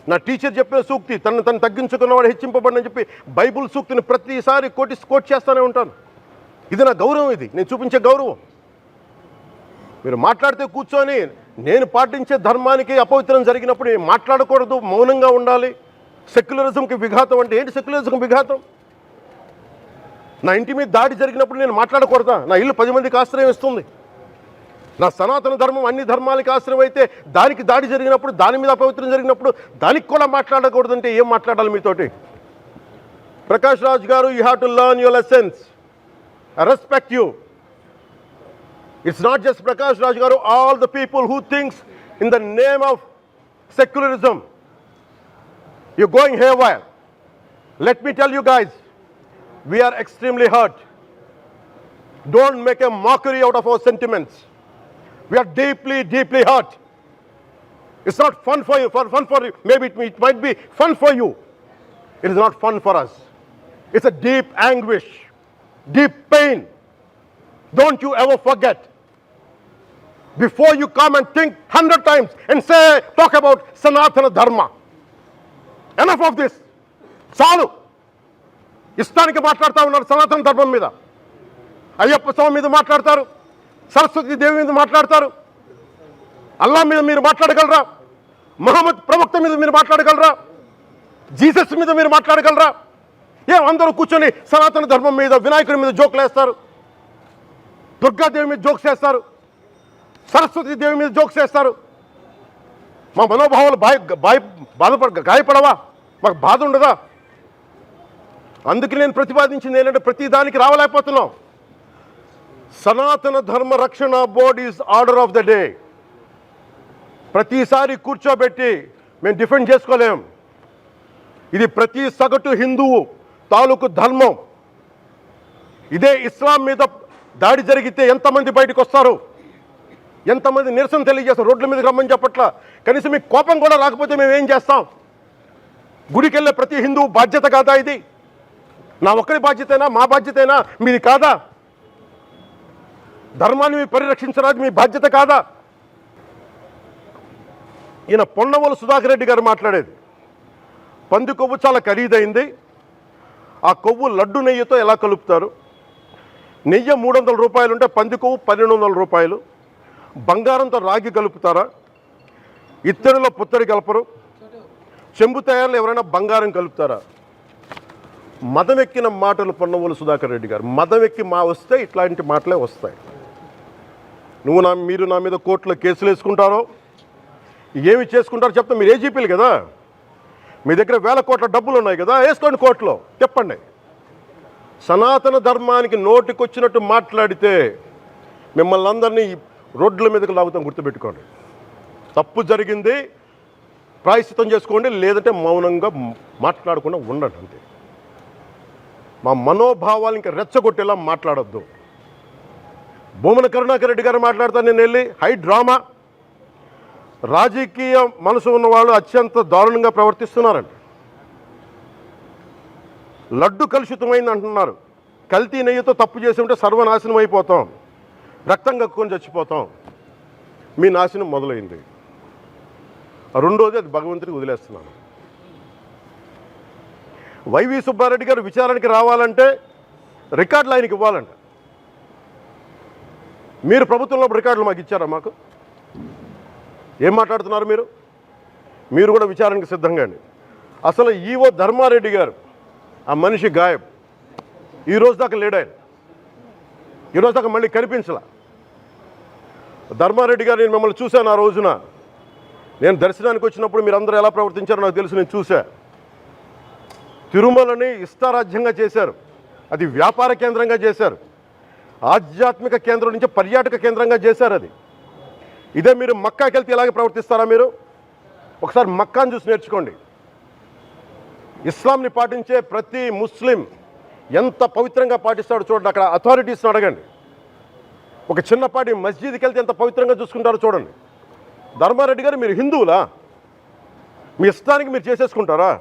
నా టీచర్ చెప్పిన సూక్తి, తను తగ్గించుకున్నవాడు హెచ్చింపబడినని చెప్పి బైబుల్ సూక్తిని ప్రతిసారి కోట్ చేస్తూనే ఉంటాను. ఇది నా గౌరవం, ఇది నేను చూపించే గౌరవం. మీరు మాట్లాడితే కూర్చొని నేను పాటించే ధర్మానికి అపవిత్రం జరిగినప్పుడు మాట్లాడకూడదు, మౌనంగా ఉండాలి. సెక్యులరిజంకి విఘాతం అంటే ఏంటి? సెక్యులరిజంకి విఘాతం నా ఇంటి మీద దాడి జరిగినప్పుడు నేను మాట్లాడకూడదా? నా ఇల్లు 10 మందికి ఆశ్రయం ఇస్తుంది. నా సనాతన ధర్మం అన్ని ధర్మాలకి ఆశ్రయం అయితే దానికి దాడి జరిగినప్పుడు, దాని మీద అపవిత్రం జరిగినప్పుడు దానికి కూడా మాట్లాడకూడదంటే ఏం మాట్లాడాలి మీతోటి? ప్రకాష్ రాజ్ గారు, you have to learn your lessons. I respect you. It's not just Prakash Raj Garu, all the people who thinks in the name of secularism, you're going haywire. Let me tell you guys, we are extremely hurt. Don't make a mockery out of our sentiments. We are deeply, deeply hurt. It's not fun for you, for you. Maybe it might be fun for you. It is not fun for us. It's a deep anguish. Deep pain. Don't you ever forget. Before you come and think 100 times and talk about Sanatana Dharma. Enough of this. చాలు. ఇష్టానికి మాట్లాడుతూ ఉన్నారు సనాతన ధర్మం మీద. అయ్యప్ప స్వామి మీద మాట్లాడతారు, సరస్వతి దేవి మీద మాట్లాడతారు. అల్లా మీద మీరు మాట్లాడగలరా? మహమ్మద్ ప్రవక్త మీద మీరు మాట్లాడగలరా? జీసస్ మీద మీరు మాట్లాడగలరా? అందరూ కూర్చొని సనాతన ధర్మం మీద, వినాయకుడి మీద జోకులు వేస్తారు, దుర్గాదేవి మీద జోక్స్ వేస్తారు, సరస్వతి దేవి మీద జోక్స్ వేస్తారు. మా మనోభావాలు గాయపడవా? మాకు బాధ ఉండదా? అందుకే నేను ప్రతిపాదించింది ఏంటంటే ప్రతి దానికి రావలేకపోతున్నాం. సనాతన ధర్మ రక్షణ board is order of the day. ప్రతిసారి కూర్చోబెట్టి మేము డిఫెండ్ చేసుకోలేం. ఇది ప్రతి సగటు హిందువు తాలూకు ధర్మం. ఇదే ఇస్లాం మీద దాడి జరిగితే ఎంతమంది బయటకు వస్తారు? ఎంతమంది నిరసన తెలియజేస్తారు? రోడ్ల మీదకి రమ్మని చెప్పట్లా. కనీసం మీకు కోపం కూడా రాకపోతే మేము ఏం చేస్తాం? గుడికి వెళ్ళే ప్రతి హిందువు బాధ్యత కాదా ఇది? నా ఒక్కరి బాధ్యతైనా, మా బాధ్యతైనా, మీది కాదా? ధర్మాన్ని మీరు పరిరక్షించడానికి మీ బాధ్యత కాదా? ఈయన పొన్నవోలు సుధాకర్ రెడ్డి గారు మాట్లాడేది, పంది కొవ్వు చాలా ఖరీదైంది, ఆ కొవ్వు లడ్డు నెయ్యితో ఎలా కలుపుతారు? నెయ్యి 300 రూపాయలు ఉంటే పంది కొవ్వు 1200 రూపాయలు. బంగారంతో రాగి కలుపుతారా? ఇత్తడిలో పుత్తడి కలపరు. చెంబు తయారులో ఎవరైనా బంగారం కలుపుతారా? మదమెక్కిన మాటలు పొన్నవోలు సుధాకర్ రెడ్డి గారు. మదమెక్కి వస్తే ఇట్లాంటి మాటలే వస్తాయి. మీరు నా మీద కోర్టులో కేసులు వేసుకుంటారో ఏమి చేసుకుంటారో చెప్తా. మీరు ఏజీపీలు కదా, మీ దగ్గర వేల కోట్ల డబ్బులు ఉన్నాయి కదా, వేసుకోండి కోర్టులో, చెప్పండి. సనాతన ధర్మానికి నోటికొచ్చినట్టు మాట్లాడితే మిమ్మల్ని అందరినీ రోడ్ల మీదకి లాగుతాం, గుర్తుపెట్టుకోండి. తప్పు జరిగింది, ప్రాయశ్చిత్తం చేసుకోండి, లేదంటే మౌనంగా మాట్లాడకుండా ఉండండి, అంతే. మా మనోభావాలు ఇంకా రెచ్చగొట్టేలా మాట్లాడొద్దు. భూమన కరుణాకర్ రెడ్డి గారు మాట్లాడతాను నేను వెళ్ళి హై డ్రామా. రాజకీయ మనసు ఉన్న వాళ్ళు అత్యంత దారుణంగా ప్రవర్తిస్తున్నారండి. లడ్డు కలుషితమైంది అంటున్నారు. కల్తీ నెయ్యితో తప్పు చేసి ఉంటే సర్వనాశనం అయిపోతాం, రక్తం కక్కుని చచ్చిపోతాం. మీ నాశనం మొదలైంది. రెండోది, అది భగవంతుడికి వదిలేస్తున్నాను. వైవి సుబ్బారెడ్డి గారు విచారణకి రావాలంటే రికార్డులు ఆయనకి ఇవ్వాలంట. మీరు ప్రభుత్వంలో రికార్డులు మాకు ఇచ్చారా? మాకు ఏం మాట్లాడుతున్నారు మీరు? మీరు కూడా విచారణకు సిద్ధంగా అండి. అసలు ఈవో ధర్మారెడ్డి గారు, ఆ మనిషి గాయబ్. ఈరోజు దాకా లేడాయన, ఈరోజు దాకా మళ్ళీ కనిపించలా. ధర్మారెడ్డి గారు, నేను మిమ్మల్ని చూశాను ఆ రోజున. నేను దర్శనానికి వచ్చినప్పుడు మీరు అందరూ ఎలా ప్రవర్తించారో నాకు తెలుసు, నేను చూశా. తిరుమలని ఇష్టారాజ్యంగా చేశారు, అది వ్యాపార కేంద్రంగా చేశారు, ఆధ్యాత్మిక కేంద్రం నుంచి పర్యాటక కేంద్రంగా చేశారు అది. ఇదే మీరు మక్కాకి వెళ్తే ఇలాగే ప్రవర్తిస్తారా? మీరు ఒకసారి మక్కాను చూసి నేర్చుకోండి. ఇస్లాంని పాటించే ప్రతి ముస్లిం ఎంత పవిత్రంగా పాటిస్తాడో చూడండి. అక్కడ అథారిటీస్ని అడగండి. ఒక చిన్నపాటి మస్జిద్కి వెళ్తే ఎంత పవిత్రంగా చూసుకుంటారో చూడండి. ధర్మారెడ్డి గారు, మీరు హిందువులా? మీ ఇష్టానికి మీరు చేసేసుకుంటారా?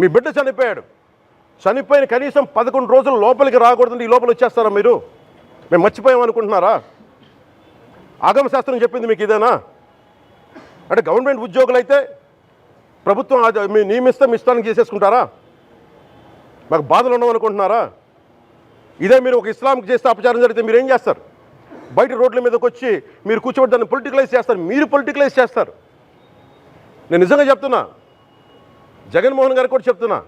మీ బిడ్డ చనిపోయాడు, చనిపోయిన కనీసం 11 రోజులు లోపలికి రాకూడదండి, ఈ లోపల వచ్చేస్తారా మీరు? మేము మర్చిపోయామనుకుంటున్నారా? ఆగమ శాస్త్రం చెప్పింది మీకు ఇదేనా? అంటే గవర్నమెంట్ ఉద్యోగులు అయితే ప్రభుత్వం మీ నియమిస్తే మీ ఇష్టానికి చేసేసుకుంటారా? మాకు బాధలు ఉండవనుకుంటున్నారా? ఇదే మీరు ఒక ఇస్లాంకి చేస్తే అపచారం జరిగితే మీరు ఏం చేస్తారు? బయట రోడ్ల మీదకి వచ్చి మీరు కూర్చోబెట్టి దాన్ని పొలిటికలైజ్ చేస్తారు. మీరు పొలిటికలైజ్ చేస్తారు. నేను నిజంగా చెప్తున్నా, జగన్మోహన్ గారికి కూడా చెప్తున్నా,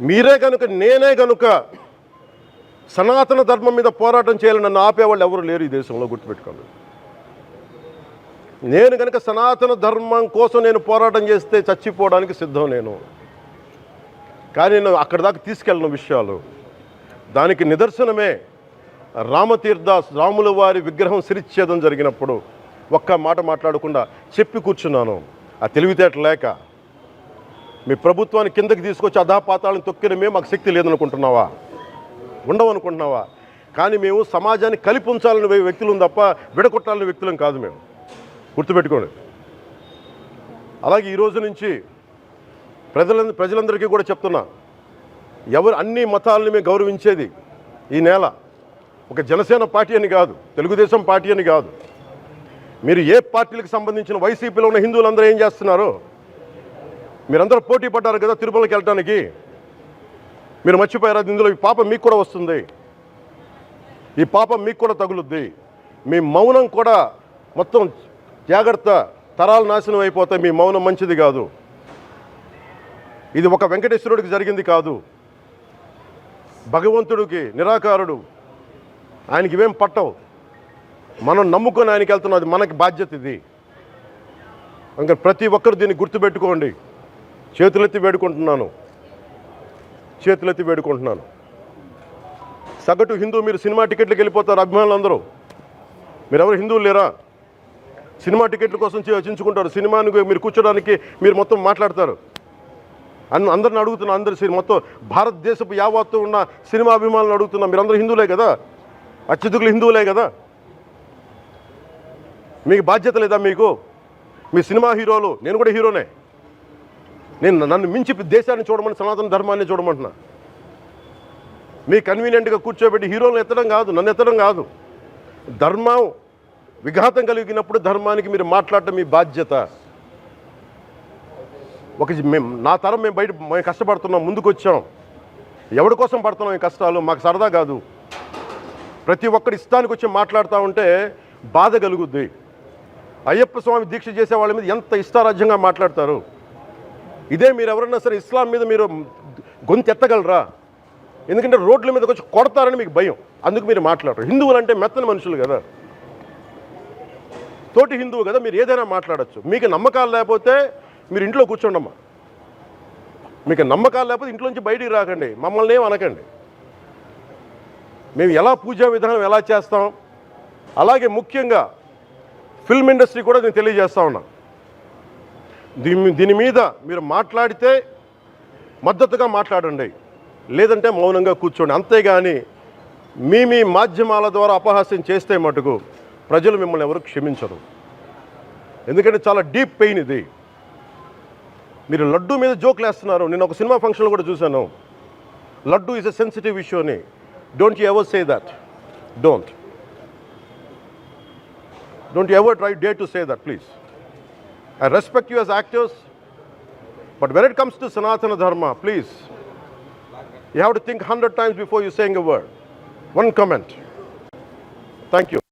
మీరే కనుక నేనే కనుక సనాతన ధర్మం మీద పోరాటం చేయాలని నన్ను ఆపేవాళ్ళు ఎవరు లేరు ఈ దేశంలో, గుర్తుపెట్టుకోండి. నేను కనుక సనాతన ధర్మం కోసం నేను పోరాటం చేస్తే చచ్చిపోవడానికి సిద్ధం నేను. కానీ నేను అక్కడి దాకా తీసుకెళ్ళిన విషయాలు, దానికి నిదర్శనమే రాముల వారి విగ్రహం శిరిచ్ఛేదం జరిగినప్పుడు ఒక్క మాట మాట్లాడకుండా చెప్పి కూర్చున్నాను. ఆ తెలివితేట లేక మీ ప్రభుత్వాన్ని కిందకి తీసుకొచ్చి అధాపాతాలను తొక్కిన మేము మాకు శక్తి లేదనుకుంటున్నావా? ఉండవనుకుంటున్నావా? కానీ మేము సమాజాన్ని కలిపి ఉంచాలని వ్యక్తులం తప్ప విడగొట్టాలని వ్యక్తులం కాదు. మేము గుర్తుపెట్టుకోండి. అలాగే ఈరోజు నుంచి ప్రజలందరికీ కూడా చెప్తున్నా, ఎవరు అన్ని మతాలని మేము గౌరవించేది ఈ నేల. ఒక జనసేన పార్టీ అని కాదు, తెలుగుదేశం పార్టీ అని కాదు. మీరు ఏ పార్టీలకు సంబంధించిన వైసీపీలో ఉన్న హిందువులందరూ ఏం చేస్తున్నారు? మీరందరూ పోటీ పడ్డారు కదా తిరుమలకి వెళ్ళడానికి. మీరు మర్చిపోయారు, ఇందులో ఈ పాపం మీకు కూడా వస్తుంది, ఈ పాపం మీకు కూడా తగులుద్ది. మీ మౌనం కూడా మొత్తం జాగ్రత్త, తరాలు నాశనం అయిపోతాయి. మీ మౌనం మంచిది కాదు. ఇది ఒక వెంకటేశ్వరుడికి జరిగింది కాదు. భగవంతుడికి నిరాకారుడు, ఆయనకి ఇవేం పట్టవు. మనం నమ్ముకొని ఆయనకి వెళ్తున్నాం, అది మనకి బాధ్యత. ఇది ఇంకా ప్రతి ఒక్కరు దీన్ని గుర్తుపెట్టుకోండి. చేతులెత్తి వేడుకుంటున్నాను. సగటు హిందూ మీరు సినిమా టికెట్లకు వెళ్ళిపోతారు. అభిమానులందరూ మీరెవరు హిందువులు లేరా? సినిమా టికెట్ల కోసం చించుకుంటారు. సినిమాని మీరు కూర్చోడానికి మీరు మొత్తం మాట్లాడతారు. అందరిని అడుగుతున్నా, మొత్తం భారతదేశపు యావత్తు ఉన్న సినిమా అభిమానులను అడుగుతున్నా, మీరందరూ హిందువులే కదా? అత్యధికులు హిందువులే కదా? మీకు బాధ్యత లేదా? మీకు మీ సినిమా హీరోలు, నేను కూడా హీరోనే, నన్ను మించి దేశాన్ని చూడమని, సనాతన ధర్మాన్ని చూడమంటున్నా. మీ కన్వీనియంట్గా కూర్చోబెట్టి హీరోలను ఎత్తడం కాదు, నన్ను ఎత్తడం కాదు. ధర్మం విఘాతం కలిగినప్పుడు ధర్మానికి మీరు మాట్లాడటం మీ బాధ్యత. నా తరం మేము కష్టపడుతున్నాం, ముందుకు వచ్చాం. ఎవరి కోసం పడుతున్నాం ఈ కష్టాలు? మాకు సరదా కాదు. ప్రతి ఒక్కరి ఇష్టానికి వచ్చి మాట్లాడుతూ ఉంటే బాధ కలుగుద్ది. అయ్యప్ప స్వామి దీక్ష చేసే వాళ్ళ మీద ఎంత ఇష్టారాజ్యంగా మాట్లాడతారు. ఇదే మీరు ఎవరన్నా సరే ఇస్లాం మీద మీరు గొంతు ఎత్తగలరా? ఎందుకంటే రోడ్ల మీదకి వచ్చి కొడతారని మీకు భయం, అందుకు మీరు మాట్లాడరు. హిందువులు అంటే మెత్తని మనుషులు కదా, తోటి హిందువు కదా, మీరు ఏదైనా మాట్లాడచ్చు. మీకు నమ్మకాలు లేకపోతే మీరు ఇంట్లో కూర్చోండమ్మా. మీకు నమ్మకాలు లేకపోతే ఇంట్లోంచి బయటికి రాకండి, మమ్మల్ని ఏం అనకండి. మేము ఎలా పూజా విధానం ఎలా చేస్తాం, అలాగే ముఖ్యంగా ఫిల్మ్ ఇండస్ట్రీ కూడా నేను తెలియజేస్తా ఉన్నా. దీని మీద మీరు మాట్లాడితే మద్దతుగా మాట్లాడండి, లేదంటే మౌనంగా కూర్చోండి. అంతేగాని మీ మాధ్యమాల ద్వారా అపహాస్యం చేస్తే మటుకు ప్రజలు మిమ్మల్ని ఎవరు క్షమించరు. ఎందుకంటే చాలా డీప్ పెయిన్ ఇది. మీరు లడ్డు మీద జోక్లు వేస్తున్నారు. నేను ఒక సినిమా ఫంక్షన్లో కూడా చూశాను. Laddu is a sensitive issue అని. Don't you ever say that. Don't you ever dare to say that, please. I respect you as actors, but when it comes to Sanatana Dharma, please, you have to think 100 times before you saying a word. One comment. Thank you.